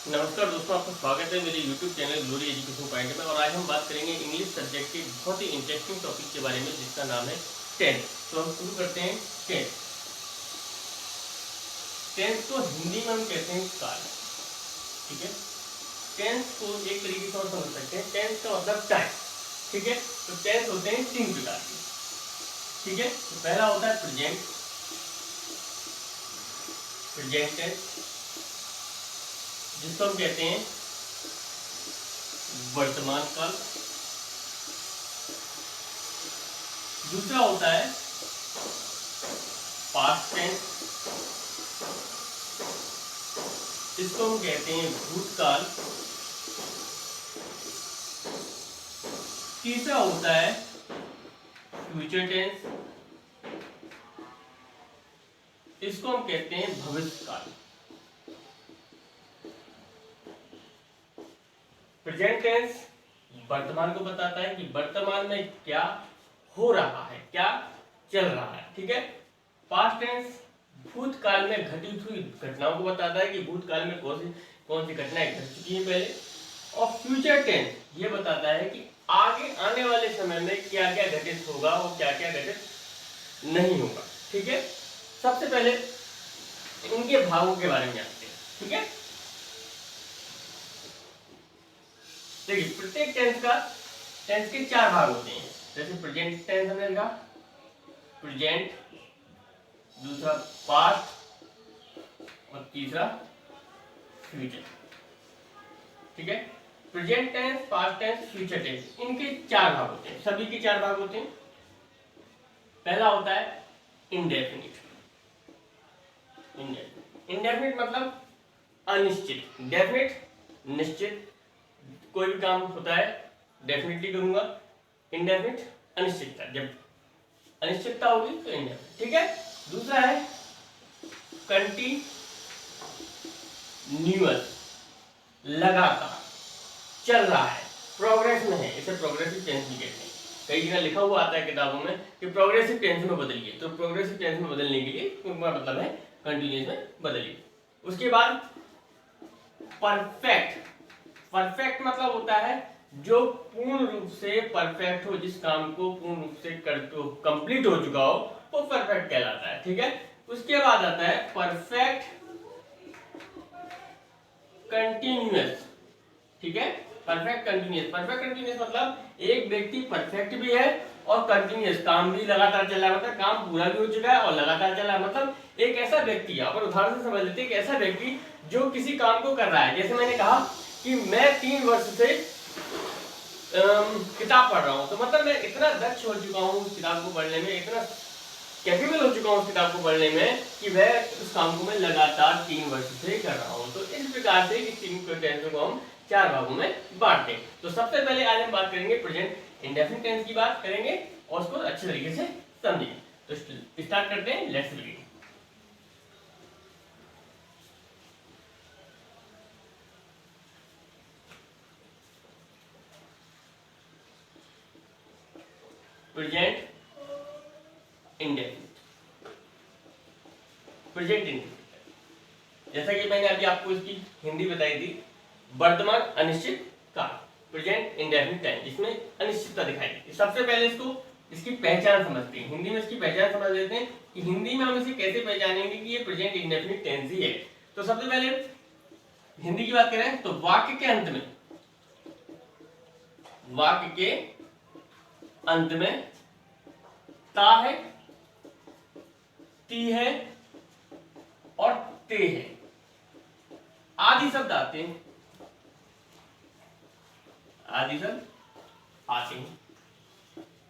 नमस्कार दोस्तों, आपका स्वागत है मेरे YouTube channel glory education point में। और आज हम बात करेंगे इंग्लिश सब्जेक्ट के बहुत ही इंटरेस्टिंग टॉपिक के बारे में, जिसका नाम है टेंस। तो हम शुरू करते हैं टेंस। टेंस को हिंदी में हम कहते हैं काल। ठीक है, टेंस को एक तरीके से और समझ सकते हैं। टेंस का मतलब टाइम। ठीक है, तो टेंस होते हैं 3 प्रकार के। ठीक है, तो पहला होता है प्रेजेंट टेंस, जिसको हम कहते हैं वर्तमान काल। दूसरा होता है पास्ट टेंस, इसको हम कहते हैं भूतकाल। तीसरा होता है फ्यूचर टेंस, इसको हम कहते हैं भविष्य काल। प्रेजेंट टेंस वर्तमान को बताता है कि वर्तमान में क्या हो रहा है, क्या चल रहा है। ठीक है, पास्ट टेंस भूतकाल में घटित हुई घटनाओं को बताता है कि भूतकाल में कौन सी घटनाएं घट चुकी हैं पहले। और फ्यूचर टेंस ये बताता है कि आगे आने वाले समय में क्या क्या घटित होगा और क्या क्या घटित नहीं होगा। ठीक है, सबसे पहले इनके भागों के बारे में जानते हैं। ठीक है, देखिए प्रत्येक टेंस के 4 भाग होते हैं। जैसे प्रेजेंट टेंस हमने लिखा, प्रेजेंट, दूसरा पास्ट और तीसरा फ्यूचर। ठीक है, present tense, past tense, future tense, इनके 4 भाग होते हैं। सभी के 4 भाग होते हैं। पहला होता है इंडेफिनिट। इंडेफिनिट मतलब अनिश्चित, डेफिनिट निश्चित। कोई भी काम होता है डेफिनेटली करूंगा, इंडेफिनिट अनिश्चितता, जब अनिश्चितता होगी तो इंडेफिनिट। ठीक है, दूसरा है कंटिन्यूअस, लगातार चल रहा है, प्रोग्रेस में है, इसे प्रोग्रेसिव टेंस भी कहते हैं। कई जगह लिखा हुआ आता है किताबों में कि प्रोग्रेसिव टेंस में बदलिए, तो प्रोग्रेसिव टेंस में बदलने के लिए उनका मतलब है कंटिन्यूअस में बदलिए। उसके बाद परफेक्ट। परफेक्ट मतलब होता है जो पूर्ण रूप से परफेक्ट हो, जिस काम को पूर्ण रूप से कंप्लीट हो चुका हो, वो परफेक्ट कहलाता है। ठीक है, उसके बाद आता है परफेक्ट कंटिन्यूअस। ठीक है, परफेक्ट कंटिन्यूअस मतलब एक व्यक्ति परफेक्ट भी है और कंटिन्यूअस, काम भी लगातार चल रहा है, मतलब काम पूरा भी हो चुका है और लगातार चल रहा है। मतलब एक ऐसा व्यक्ति, अपन उदाहरण से समझ लेते हैं, एक ऐसा व्यक्ति जो किसी काम को कर रहा है। जैसे मैंने कहा कि मैं 3 वर्ष से किताब पढ़ रहा हूं, तो मतलब मैं इतना दक्ष हो चुका हूं उस किताब को पढ़ने में, इतना कैपेबल हो चुका हूं उस किताब को पढ़ने में कि मैं उस काम को मैं लगातार 3 वर्ष से कर रहा हूं। तो इस प्रकार से इस 3 टेंस को हम 4 भागों में बांटते हैं। तो सबसे पहले आज हम बात करेंगे प्रेजेंट इंडेफिनिट टेंस की बात करेंगे और उसको अच्छे तरीके से समझेंगे। तो स्टार्ट करते हैं, let's begin. Present indefinite, present indefinite, जैसा कि मैंने अभी आपको इसकी हिंदी बताई थी, वर्तमान अनिश्चित काल, प्रेजेंट इंडेफिनिट टाइम, जिसमें अनिश्चितता दिखाई देती है। सबसे पहले इसकी पहचान समझते हैं। हिंदी में इसकी पहचान समझ लेते हैं कि हिंदी में हम इसे कैसे पहचानेंगे कि ये प्रेजेंट इंडेफिनिट टेंस ही है। तो सबसे पहले हिंदी की बात करें तो वाक्य के अंत में ता है, ती है और ते है आदि शब्द आते हैं,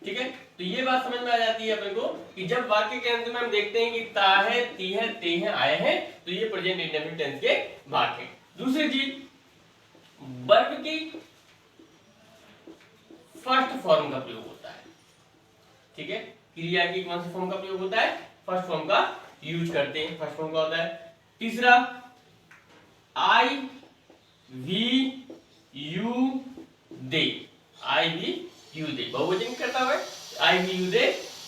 ठीक है, तो ये बात समझ में आ जाती है अपन को कि जब वाक्य के अंत में हम देखते हैं कि ता है, ती है, ते है, आए हैं, तो ये प्रेजेंट इंडेफिनिट टेंस के भाग हैं। दूसरी चीज, वर्ब की फर्स्ट फॉर्म का प्रयोग होता है। ठीक है, क्रिया की कौन सी फॉर्म का प्रयोग होता है? फर्स्ट फॉर्म का यूज करते हैं। फर्स्ट फॉर्म का होता है। तीसरा, I we you they, I we you they बहुवचन करता है। आई वी यू दे,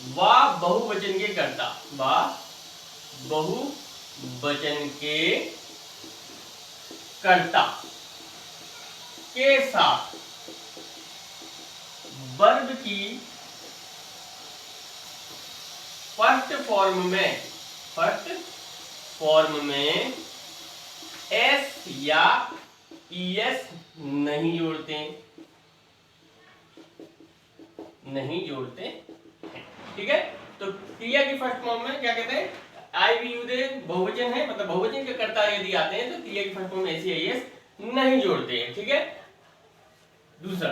वाह बहुवचन के करता, वाह बहुवचन के कर्ता के साथ वर्ब की फर्स्ट फॉर्म में एस या ईएस नहीं जोड़ते ठीक है। तो क्रिया की फर्स्ट फॉर्म में क्या कहते हैं, आई वी यू दे बहुवचन है, मतलब बहुवचन के कर्ता यदि आते हैं तो क्रिया की फर्स्ट फॉर्म में एस या ईएस नहीं जोड़ते हैं, ठीक है। दूसरा,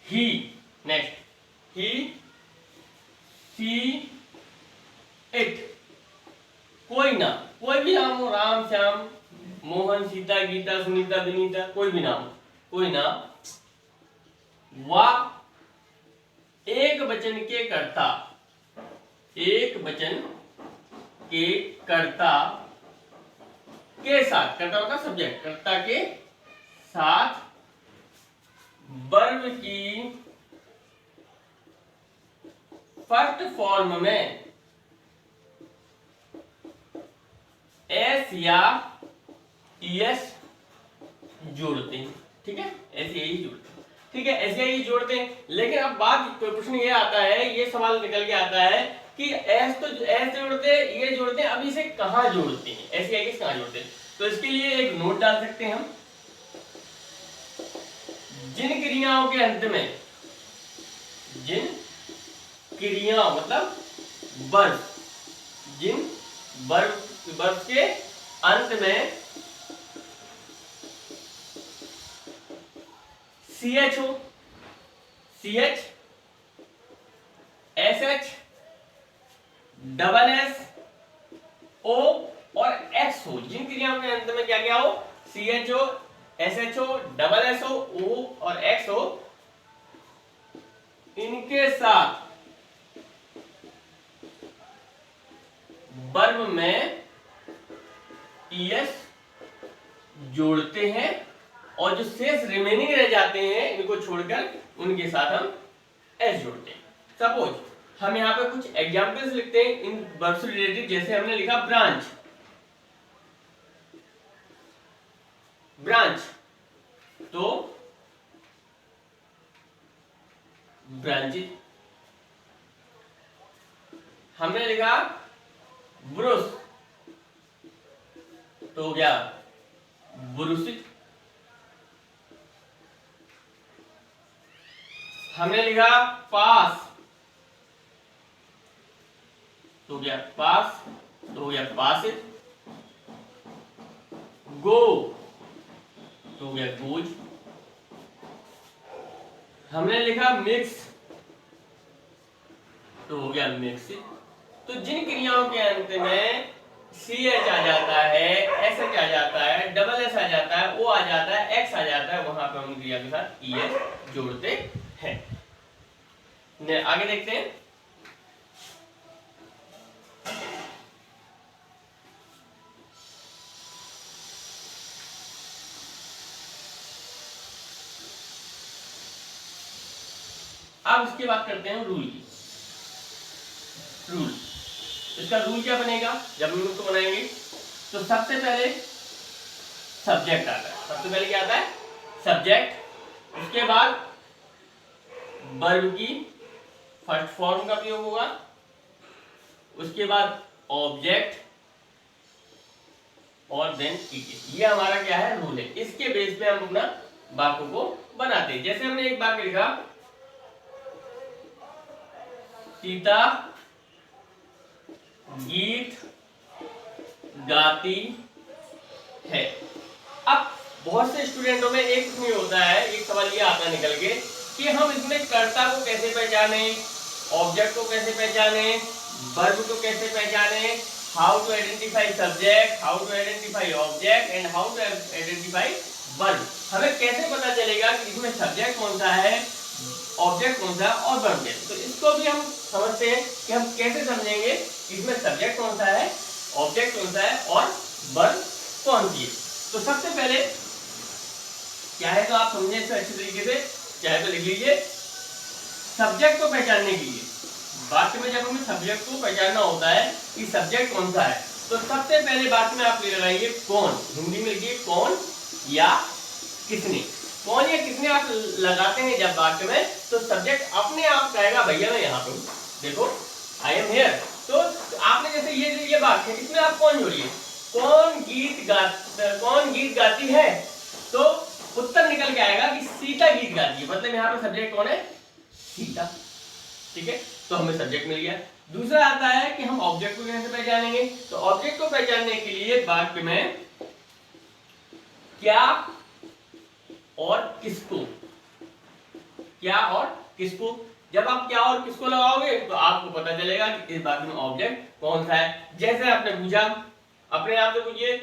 ही, नेक्स्ट ही, सी, इट, कोई भी नाम हो, राम, श्याम, मोहन, सीता, गीता, सुनीता, विनीता, कोई नाम, वा एक वचन के कर्ता के साथ, कर्ता होगा सब्जेक्ट, कर्ता के साथ वर्ब की फर्स्ट फॉर्म में एस या ईएस जोड़ते हैं, ठीक है, ऐसे यही जोड़ते हैं, ठीक है, ऐसे यही जोड़ते हैं। लेकिन अब बात, प्रश्न ये आता है, ये सवाल निकल के आता है कि एस तो एस जोड़ते हैं, ये जोड़ते हैं, अब इसे कहाँ जोड़ते हैं, ऐसे ईएस कहाँ जोड़ते हैं। तो इसके लिए एक नोट डाल सकते हैं हम, जिन क्रियाओं के अंत में, जिन क्रियाओं मतलब वर्ब, जिन वर्ब के अंत में CH हो, CH, SH, SS, O और X हो, जिन क्रियाओं के अंत में क्या क्या हो, CH हो, SH हो, SS हो, O और X हो, इनके साथ वर्ब में ES जोड़ते हैं और जो शेष रिमेनिंग रह जाते हैं इनको छोड़कर उनके साथ हम S जोड़ते हैं। सपोज हम यहाँ पे कुछ एग्जांपल्स लिखते हैं इन वर्ब से रिलेटेड, जैसे हमने लिखा ब्रांच, तो ब्रांचेज। हमने लिखा ब्रुश, तो क्या ब्रुशिज। हमने लिखा पास, तो क्या पास, तो क्या पासिज। गो, तो क्या गोज। हमने लिखा मिक्स, तो हो गया मिक्सिज। तो जिन क्रियाओं के अंत में CH आ जाता है, SH आ जाता है, SS आ जाता है, O आ जाता है, X आ जाता है, वहां पे हम क्रिया के साथ ES जोड़ते हैं। आगे देखते हैं। अब इसकी बात करते हैं रूल की। रूल, इसका रूल क्या बनेगा जब हम इसको बनाएंगे, तो सबसे पहले सब्जेक्ट आता है, सबसे पहले क्या आता है सब्जेक्ट, उसके बाद वर्ब की फर्स्ट फॉर्म का प्रयोग होगा, उसके बाद ऑब्जेक्ट और देन इट। ये हमारा क्या है रूल है, इसके बेस पे हम अपना वाक्य को बनाते हैं। जैसे हमने एक वाक्य लिखा, सीता गीत गाती है। अब बहुत से स्टूडेंटों में एक प्रश्न होता है, एक सवाल ये आता निकल के कि हम इसमें कर्ता को कैसे पहचाने, ऑब्जेक्ट को कैसे पहचाने, वर्ब को कैसे पहचाने, how to identify subject, how to identify object and how to identify verb. हमें कैसे पता चलेगा कि इसमें सब्जेक्ट कौन सा है, ऑब्जेक्ट कौन सा और वर्ब क्या है। तो इसको भी हम समझते हैं कि हम कैसे समझेंगे इसमें सब्जेक्ट कौन सा है, ऑब्जेक्ट कौन सा है और वर्ब कौन सी है। तो सबसे पहले क्या है, तो आप समझें इसको अच्छी तरीके से, चाहे तो लिख लीजिए। सब्जेक्ट को पहचानने के लिए वाक्य में जब हमें सब्जेक्ट को पहचानना होता है कि सब्जेक्ट कौन सा है, तो सबसे पहले वाक्य में आप लगाइए कौन। हिंदी में लिखिए कौन या किसने। कौन या किसने आप लगाते हैं जब वाक्य में, तो सब्जेक्ट अपने आप कहेगा भैया मैं यहाँ पे हूँ, देखो आई एम हियर। तो आपने जैसे ये वाक्य है, इसमें आप कौन जोड़िए, कौन गीत गाती है, तो उत्तर निकल के आएगा कि सीता गीत गाती है, मतलब यहाँ पे सब्जेक्ट कौन है, सीता। ठीक है, तो हमें सब्जेक्ट मिल गया। दूसरा आता है कि हम ऑब्जेक्ट को कैसे पहचानेंगे, तो ऑब्जेक्ट को पहचानने के लिए वाक्य में क्या और किसको, क्या और किसको, जब आप क्या और किसको लगाओगे तो आपको पता चलेगा कि इस वाक्य में ऑब्जेक्ट कौन सा है। जैसे आपने पूछा, अपने आप से पूछिए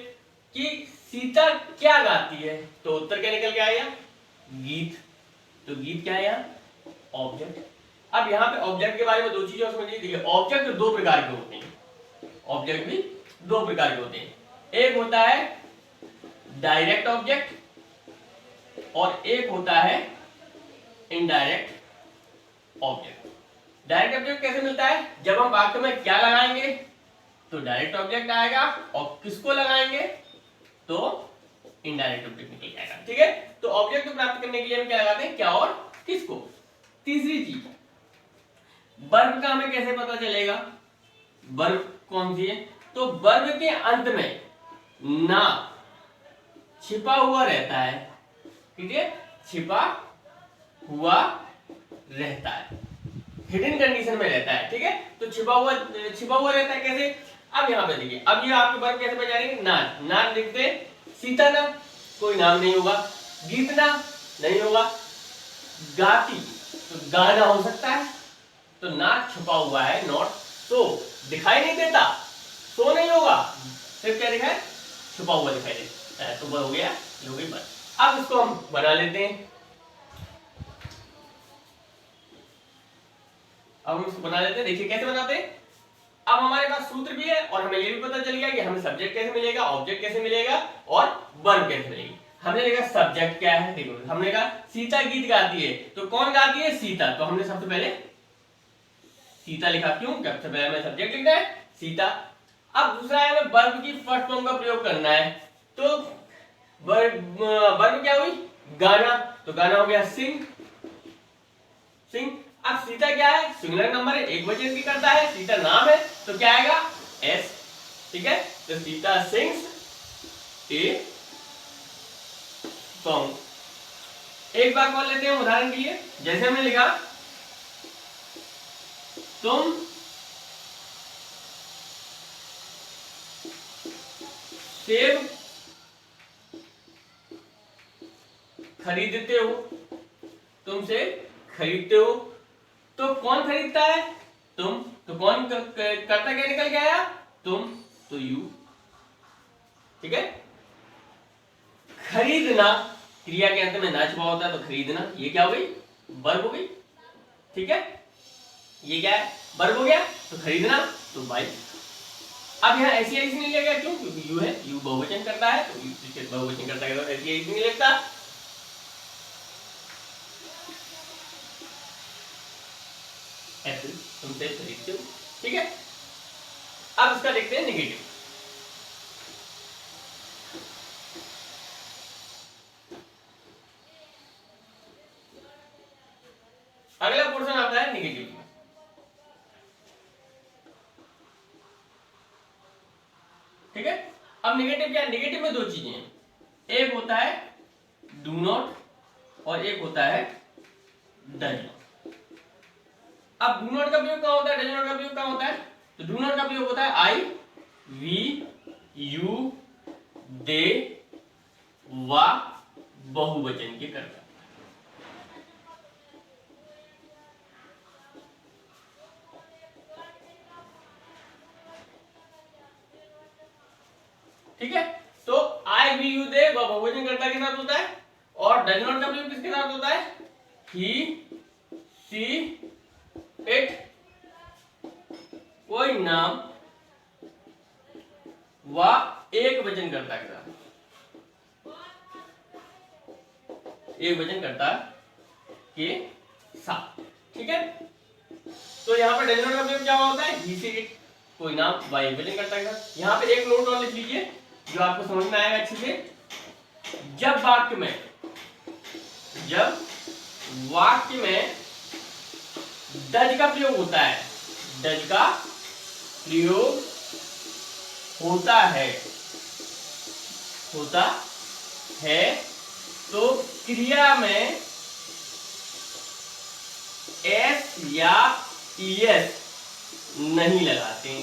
कि सीता क्या गाती है, तो उत्तर क्या निकल के आएगा, गीत। तो गीत क्या है यहाँ, ऑब्जेक्ट। अब यहाँ पे ऑब्जेक्ट के बारे में दो चीजें समझिए। देखिए ऑब्जेक्ट दो प्रकार के होते हैं, ऑब्जेक्ट भी दो प्रकार के होते हैं। एक होता है डायरेक्ट ऑब्जेक्ट और एक होता है इनडायरेक्ट ऑब्जेक्ट। डायरेक्ट ऑब्जेक्ट कैसे मिलता है, जब हम वाक्य में क्या लगाएंगे तो डायरेक्ट ऑब्जेक्ट आएगा, और किसको लगाएंगे तो इनडायरेक्ट ऑब्जेक्ट निकल जाएगा। ठीक है, तो ऑब्जेक्ट को प्राप्त करने के लिए हम क्या लगाते हैं, क्या और किसको। तीसरी चीज, वर्ब का हमें कैसे पता चलेगा, वर्ब कौन सी है, तो वर्ब के अंत में ना छिपा हुआ रहता है। ठीक है, छिपा हुआ रहता है, हिडन कंडीशन में रहता है। ठीक है, तो छिपा हुआ रहता है कैसे, अब यहाँ पे देखिए, अब ये आपके वर्ब कैसे पहचानेंगे, ना लिखते, सीता ना कोई नाम नहीं होगा, गीत ना नहीं होगा, गाती तो गाना हो सकता है, तो ना छुपा हुआ है, नॉट सो दिखाई नहीं देता, सो नहीं होगा, सिर्फ क्या दिखाए, छुपा हुआ दिखाई देता है, तो वो हो गया, ये हो गई बात। अब इसको हम बना लेते हैं, अब हम इसको बना लेते हैं। देखिए कैसे बनाते हैं, अब हमारे पास सूत्र भी है और हमें ये भी पता चल गया कि हमें सब्जेक्ट कैसे मिलेगा, ऑब्जेक्ट कैसे मिलेगा और वर्ब कैसे मिलेगी। हमने लिखा सब्जेक्ट क्या है, देखो हमने कहा सीता गीत गाती है, तो कौन गाती है, सीता, तो हमने सबसे पहले सीता लिखा, क्यों, सबसे पहले हमें सब्जेक्ट लिखना है सीता। अब दूसरा है हमें वर्ब की फर्स्ट फॉर्म का प्रयोग करना है, तो वर्ब क्या हुई, गाना, तो गाना हो गया सिंग, सिंग। अब सीता क्या है, सिंगुलर नंबर है, एक वचन की करता है, सीता नाम है, तो क्या आएगा, एस। ठीक है, तो सीता सिंग्स ए सॉन्ग। एक बार बोल लेते हैं उदाहरण के लिए, जैसे हमने लिखा तुम सेब खरीदते हो, तुम सेब खरीदते हो, तो कौन खरीदता है, तुम, तो कौन करता क्या निकल के आया, तुम, तो यू। ठीक है, खरीदना क्रिया के अंत में ना छुपा होता है, तो खरीदना, ये क्या हो गई, वर्ब हो गई। ठीक है, ये क्या है, वर्ब हो गया, तो खरीदना, तो बाई। अब यहाँ ऐसी ऐसी नहीं लगेगा, क्यों, क्योंकि यू है, यू बहुवचन करता है, तो यू बहुवचन करता है, तो ऐसी ऐसी नहीं लगता। एप्पल तुम सेब खरीदते हो। ठीक है, अब इसका देखते हैं नेगेटिव। अगला पोर्शन आता है नेगेटिव। ठीक है, अब नेगेटिव क्या है, नेगेटिव में दो चीजें हैं, एक होता है डू नॉट और एक होता है डज नॉट। अब डू नॉट का प्रयोग कहां होता है, डज नॉट का प्रयोग कहां होता है, तो डू नॉट का प्रयोग होता है आई, वी, यू, दे, वा बहुवचन के करता। ठीक है, तो आई, वी, यू, दे वह बहुवचन कर्ता के साथ होता है, और डज नॉट का प्रयोग किसके साथ होता है, ही, सी, इट, कोई नाम व एक वचन कर्ता के साथ, एक वचन कर्ता के साथ, ठीक है। तो यहाँ पर डज नॉट का प्रयोग क्या होता है, ही से इट, कोई नाम व एक वचन कर्ता के साथ। यहाँ पे एक नोट और लिख लीजिए जो आपको समझ में आएगा अच्छे से। जब वाक्य में डज का प्रयोग होता है, डज का प्रयोग होता है तो क्रिया में एस या ईएस नहीं लगाते,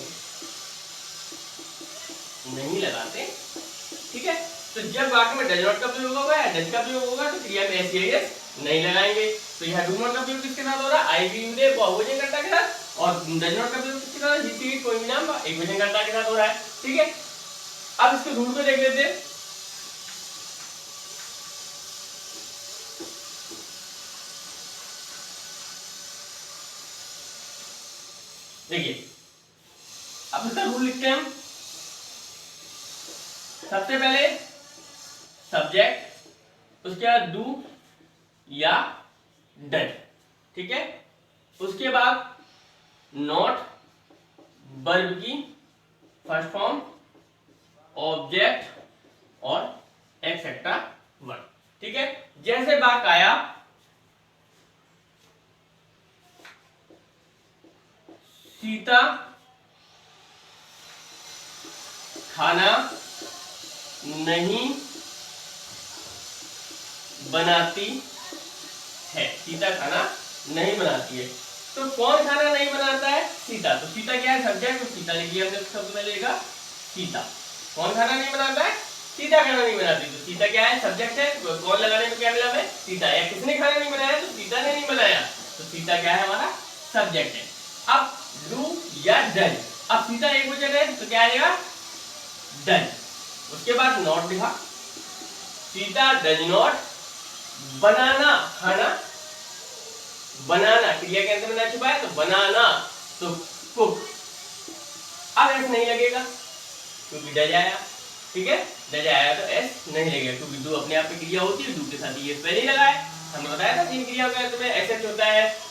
ठीक है। तो जब वाक्य में डज नॉट का प्रयोग होगा या डज का प्रयोग होगा तो क्रिया में एस या ईएस नहीं लगाएंगे। तो यह डू नॉट का प्रयोग किसके साथ हो रहा है, आई वी यू दे बहुवचन कर्ता के साथ, और डज नॉट का प्रयोग किसके साथ, ही सी इट कोई भी नाम एक वचन कर्ता के साथ हो रहा है, ठीक है। अब इसके रूल को देख लेते हैं। देखिए अब इसका रूल लिखते हैं हम। सबसे पहले सब्जेक्ट, उसके बाद डू या डज, ठीक है। उसके बाद नॉट, वर्ब की फर्स्ट फॉर्म, ऑब्जेक्ट और एक्सेट्रा वर्ब, ठीक है। जैसे वाक्य आया सीता खाना नहीं बनाती है, सीता खाना नहीं बनाती है। तो कौन खाना नहीं बनाता है, सीता। तो सीता क्या है, सब्जेक्ट, तो सीता लिख लिया हमने, शब्द में लेगा सीता। कौन खाना नहीं बनाता है, सीता खाना नहीं बनाती। तो सीता क्या है, सब्जेक्ट है, कौन लगाने में क्या मिला हमें, सीता। या किसने खाना नहीं बनाया, तो सीता ने नहीं बनाया, तो सीता क्या है, हमारा सब्जेक्ट है। अब डू या डज, अब सीता एक वचन है तो क्या आएगा, डज। उसके बाद नॉट लिखा, सीता डज नॉट बनाना खाना, बनाना क्रिया के अंत में ना छुपा है तो बनाना, तो कुक। अब एस नहीं लगेगा क्योंकि डज आया, ठीक है। डज आया तो एस नहीं लगेगा क्योंकि डू अपने आप में क्रिया होती है, डू के साथ ये पहले ही लगाए। हमने बताया था तीन क्रिया के अंत में एस एच होता है,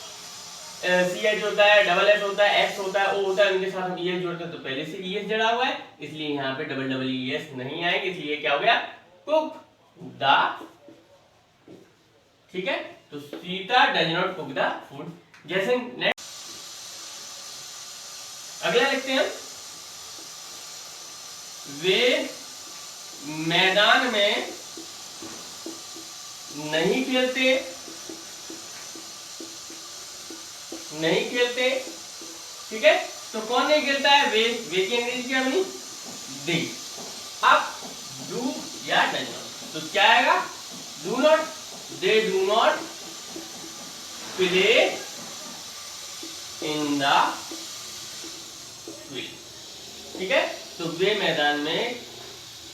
सी एच होता है, डबल एस होता है, एक्स होता है, ओ होता है, उनके साथ हम ईएस जोड़ते हैं तो पहले से ईएस जड़ा हुआ है, इसलिए यहाँ पे डबल डबल ईएस नहीं आएगी, इसलिए क्या हो गया, कुक द, ठीक है। तो Sita does not cook the food. जैसे नेक्स्ट अगला लिखते हैं, वे मैदान में नहीं खेलते, ठीक है। तो कौन नहीं खेलता है, वे की अंग्रेजी क्या बनी, दे। अब डू या डज नॉट, तो क्या आएगा, do not, they do not play in the field, ठीक है। तो वे मैदान में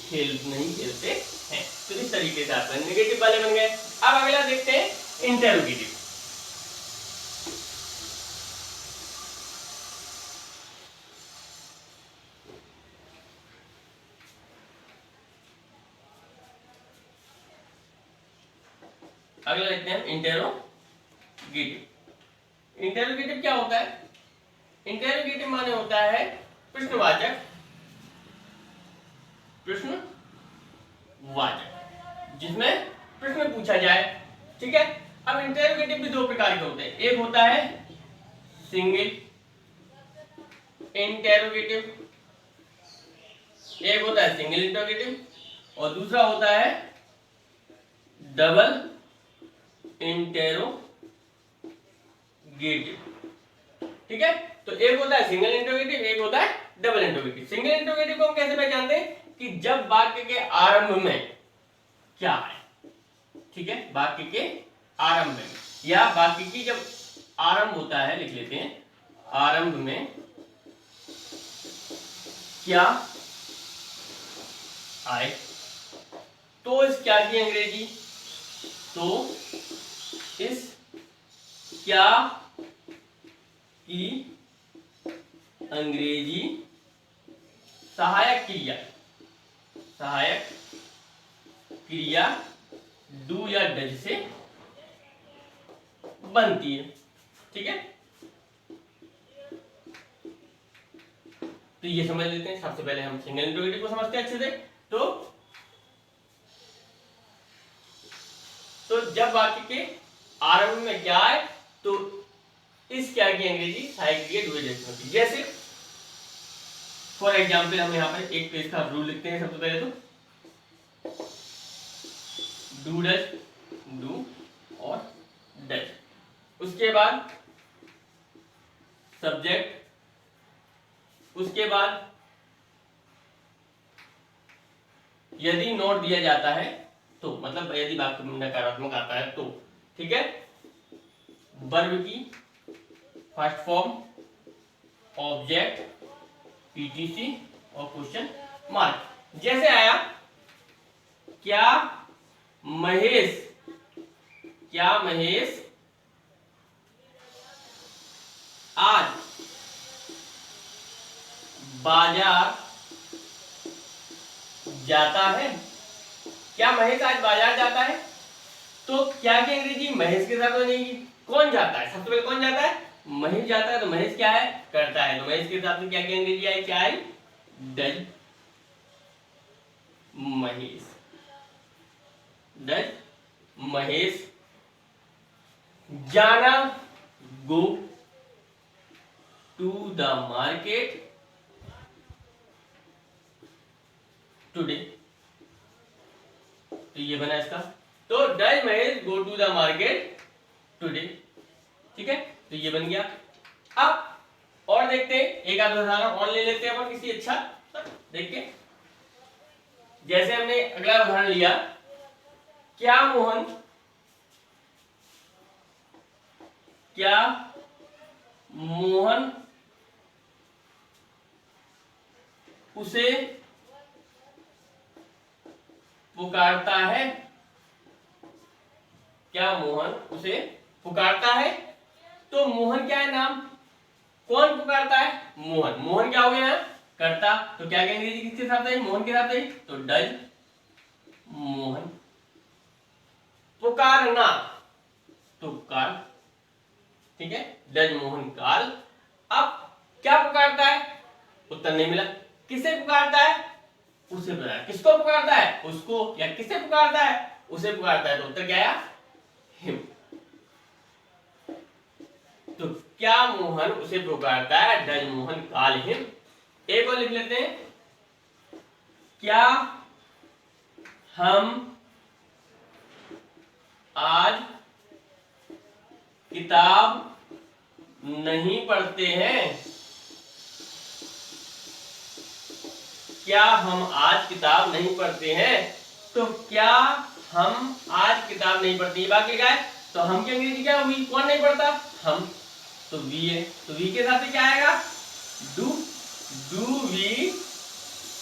नहीं खेलते हैं। तो इस तरीके से आपका नेगेटिव वाले बन गए। अब अगला देखते हैं इंटेरोगेटिव। अगला देखते हैं इंटेरोगेटिव। इंटेरोगेटिव क्या होता है, इंटेरोगेटिव माने होता है प्रश्नवाचक, जिसमें प्रश्न पूछा जाए, ठीक है। अब इंटेरोगेटिव भी दो प्रकार के होते हैं, एक होता है सिंगल इंटेरोगेटिव, एक होता है सिंगल इंटेरोगेटिव और दूसरा होता है डबल इंटेरोगेटिव, ठीक है। तो एक होता है सिंगल इंटेरोगेटिव, एक होता है डबल इंटेरोगेटिव। सिंगल इंटेरोगेटिव को हम कैसे पहचानते हैं कि जब वाक्य के आरंभ में क्या है, ठीक है, वाक्य के आरंभ में या वाक्य की जब आरंभ होता है, लिख लेते हैं, आरंभ में क्या आए, तो इस क्या की अंग्रेजी, तो इस क्या की अंग्रेजी सहायक क्रिया डू या डज से बनती है। ठीक है, तो ये समझ लेते हैं। सबसे पहले हम सिंगल इंट्रोगेटिव को समझते हैं अच्छे से। तो जब वाक्य के आरंभ में क्या है, तो इस क्या की अंग्रेजी सहायक क्रिया डू जैसी होती है। जैसे फॉर एग्जाम्पल हम यहाँ पर एक पेज का रूल लिखते हैं। सबसे पहले तो डू डज, डू और डज, उसके बाद सब्जेक्ट, उसके बाद यदि नोट दिया जाता है तो, मतलब यदि वाक्य में नकारात्मक आता है तो, ठीक है, वर्ब की फर्स्ट फॉर्म, ऑब्जेक्ट, पीटीसी और क्वेश्चन मार्क। जैसे आया, क्या महेश आज बाजार जाता है? क्या महेश आज बाजार जाता है? तो क्या की अंग्रेजी महेश के साथ बनेगी। कौन जाता है, सबसे पहले कौन जाता है, महेश जाता है। तो महेश क्या है, करता है, तो महेश के साथ में क्या की अंग्रेजी आई, क्या आई, डज। महेश जाना, go to the market today. तो ये बना इसका। तो does Mahesh go to the market today. ठीक है, तो ये बन गया। अब और देखते हैं, एक आध उदाहरण और ले लेते हैं अपन किसी अच्छा देख के। जैसे हमने अगला उदाहरण लिया, क्या मोहन उसे पुकारता है? क्या मोहन उसे पुकारता है? तो मोहन क्या है, नाम, कौन पुकारता है, मोहन। मोहन क्या हो गया, करता, तो क्या की अंग्रेजी किसके साथ है, मोहन के साथ है, तो डज मोहन। पुकारना, तो कॉल, ठीक है, डज मोहन कॉल। अब क्या पुकारता है, उत्तर नहीं मिला। किसे पुकारता है, उसे पुकारता है। किसको पुकारता है, उसको, या किसे पुकारता है, उसे पुकारता है, तो उत्तर क्या आया, हिम। तो क्या मोहन उसे पुकारता है, डज मोहन कॉल हिम। एक और लिख लेते हैं, क्या हम आज किताब नहीं पढ़ते हैं? क्या हम आज किताब नहीं पढ़ते हैं? तो क्या हम आज किताब नहीं पढ़ते, ये वाक्य क्या है, तो हम की अंग्रेजी क्या हुई, कौन नहीं पढ़ता, हम, तो वी है, तो वी के साथ क्या आएगा, डू वी।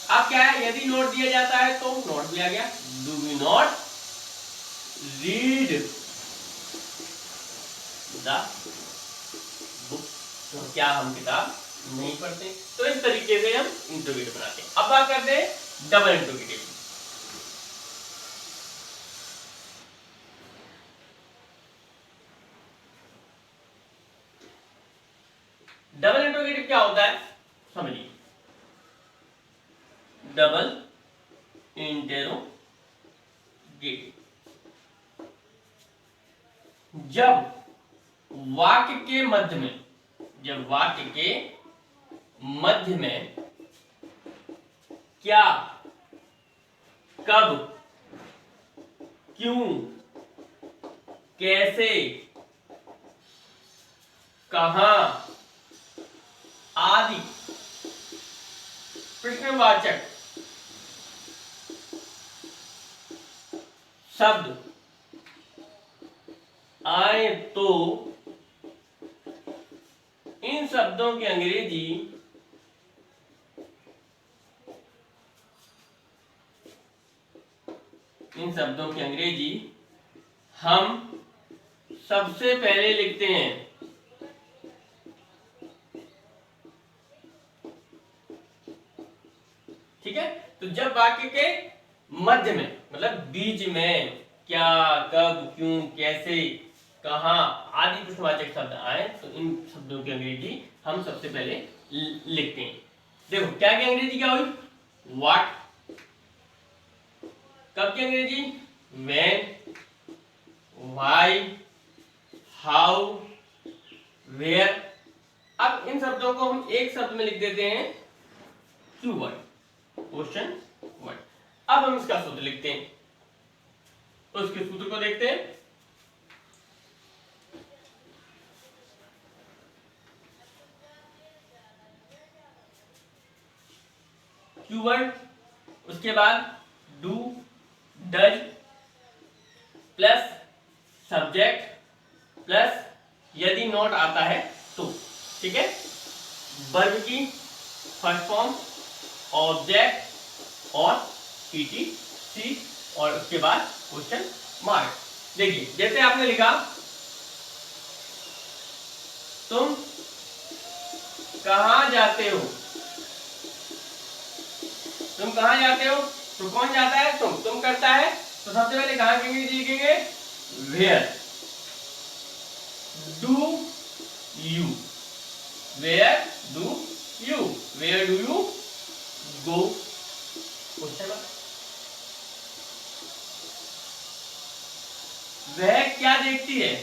अब क्या है, यदि नोट दिया जाता है तो नोट भी आ गया, do we not read the book. तो क्या हम किताब नहीं पढ़ते। तो इस तरीके से हम इंट्रोगेटिव बनाते हैं। अब बात करते हैं डबल इंट्रोगेटिव। डबल इंट्रोगेटिव क्या होता है, समझिए। डबल इंटेरोगेटिव, जब वाक्य के मध्य में, क्या, कब, क्यों, कैसे, कहां आदि प्रश्नवाचक शब्द आए तो इन शब्दों की अंग्रेजी हम सबसे पहले लिखते हैं। ठीक है, तो जब वाक्य के मध्य में, मतलब बीच में, क्या, कब, क्यों, कैसे, कहाँ आदि प्रश्नवाचक शब्द आए तो इन शब्दों की अंग्रेजी हम सबसे पहले लिखते हैं। देखो क्या की अंग्रेजी क्या हुई, व्हाट। कब की अंग्रेजी, व्हेन, व्हाई, हाउ, वेयर। अब इन शब्दों को हम एक शब्द में लिख देते हैं, क्यू वर्ड, क्वेश्चन वर्ड। अब हम इसका सूत्र लिखते हैं, तो उसके सूत्र को देखते हैं। कीवर्ड, उसके बाद do, does plus subject plus यदि नॉट आता है तो, ठीक है। वर्ब की फर्स्ट फॉर्म, ऑब्जेक्ट और ईटीसी और उसके बाद क्वेश्चन मार्क। देखिए जैसे आपने लिखा, तुम कहां जाते हो, तुम कहां जाते हो, तो कौन जाता है, तुम करता है, तो सबसे पहले कहां की अंग्रेजी लिखेंगे, where do you, where do you, where do you go, question mark. वह क्या देखती है,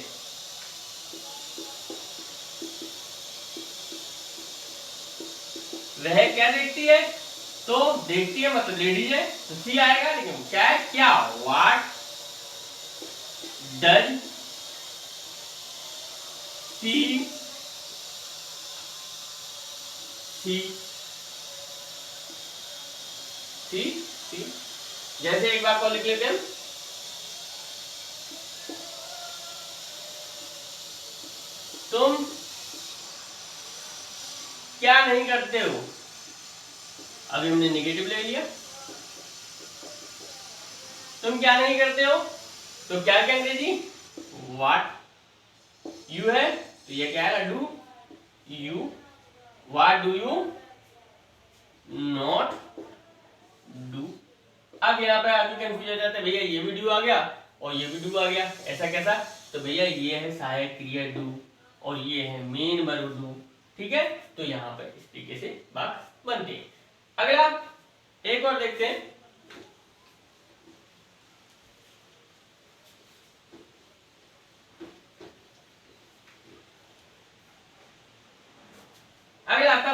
वह क्या देखती है, तो देखती है मतलब लेडीज है तो सी आएगा, लेकिन क्या है, क्या, व्हाट डज सी सी सी सी। जैसे एक बार को लिख लेते हैं, तुम क्या नहीं करते हो, अभी हमने नेगेटिव ले लिया, तुम क्या नहीं करते हो, तो क्या क्या अंग्रेजी, व्हाट, यू है तो ये क्या है, do you, what do you not do. अब यहाँ पे आगे कंफ्यूज हो जाता है, भैया ये भी डू आ गया और ये भी डू आ गया, ऐसा कैसा, तो भैया ये है सहायक क्रिया डू और ये है मेन वर्ब डू, ठीक है। तो यहाँ पर इस तरीके से बात बनती है। अगला एक और देखते हैं, अगला आता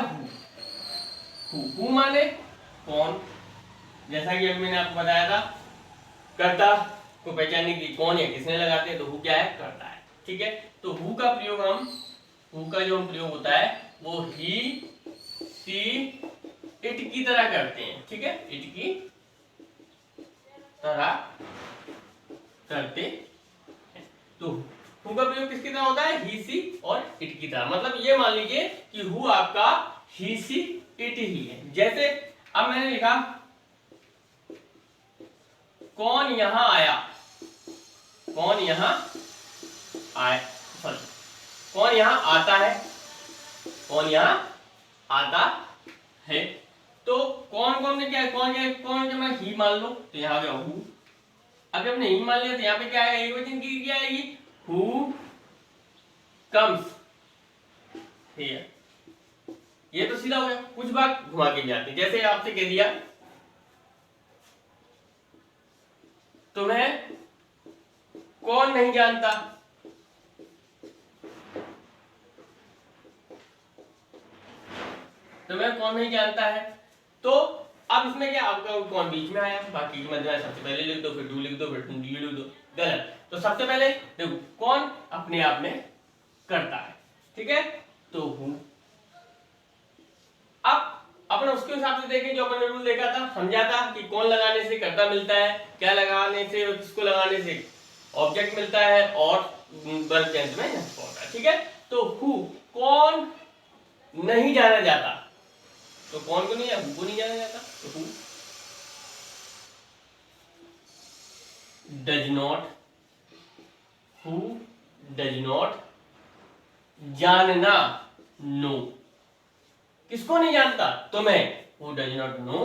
हु माने कौन, जैसा कि अभी मैंने आपको बताया था, कर्ता को पहचानने की कौन या किसने लगाते हैं, तो हु क्या है, करता है, ठीक है। तो हु का प्रयोग हम, हु का जो प्रयोग होता है वो ही सी इट की तरह करते हैं, ठीक है, इट की तरह करते हैं। तो हु का प्रयोग किसकी तरह होता है, ही सी और इट की तरह, मतलब ये मान लीजिए कि हु आपका ही सी इट ही है। जैसे अब मैंने लिखा, कौन यहां आया, कौन यहां आए, सॉरी कौन यहां आता है, कौन यहां आता है, तो कौन कौन ने क्या है, कौन जब मैं ही मान लो तो यहाँ गया हु, अभी हमने ही मान लिया तो यहाँ पे क्या है, एक वचन की क्या आएगी, हु कम्स हियर। ये तो सीधा हो गया, कुछ बात घुमा के जाते, जैसे आपसे कह दिया, तुम्हें कौन नहीं जानता, तुम्हें कौन नहीं जानता है, तो अब इसमें क्या, आपका कौन बीच में आया, बाकी की मध्य सबसे पहले लिख दो, फिर डू लिख दो, फिर यू लिख दो, गलत। तो सबसे पहले देखो कौन अपने आप में करता है, ठीक है, तो हु। अब अपन उसके हिसाब से देखें, जो अपन रूल देखा था, समझा था कि कौन लगाने से कर्ता मिलता है, क्या लगाने से, किसको लगाने से ऑब्जेक्ट मिलता है और वर्ब के अंत में होता है, ठीक है। तो हु कौन नहीं जाना जाता, तो कौन को नहीं, हु को नहीं जाना जाता, तो who does not, who does not जानना, नो, किसको नहीं जानता, तुम्हें, हु डज नॉट नो।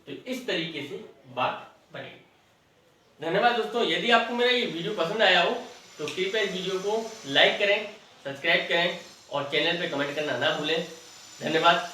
तो इस तरीके से बात बनेगी। धन्यवाद दोस्तों। यदि आपको मेरा ये वीडियो पसंद आया हो तो कृपया इस वीडियो को लाइक करें, सब्सक्राइब करें और चैनल पे कमेंट करना ना भूलें। धन्यवाद।